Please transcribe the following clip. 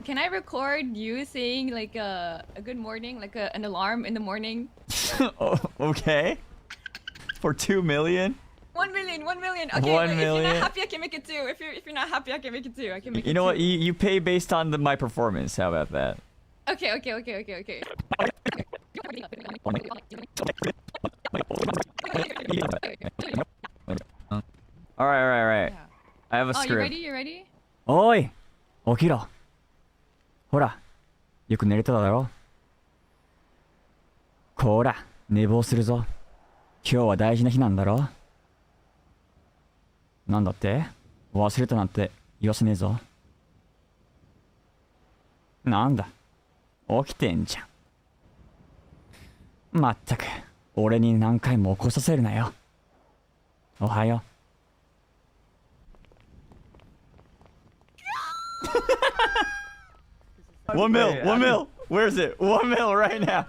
Can I record you saying like a good morning, like an alarm in the morning? Oh, okay. For 2 million? 1 million, 1 million. Okay, 1 wait, million? if you're not happy, I can make it too. If you're not happy, I can make it too. I can make it You know what? too. You pay based on my performance. How about that? Okay. Alright. Yeah. I have a Oh, you script. ready? You ready? おい起きろほらよく寝れただろこら寝坊するぞ今日は大事な日なんだろなんだって忘れたなんて言わせねえぞなんだ起きてんじゃんまったく俺に何回も起こさせるなよおはよう1 mil. Where is it? 1 mil right now.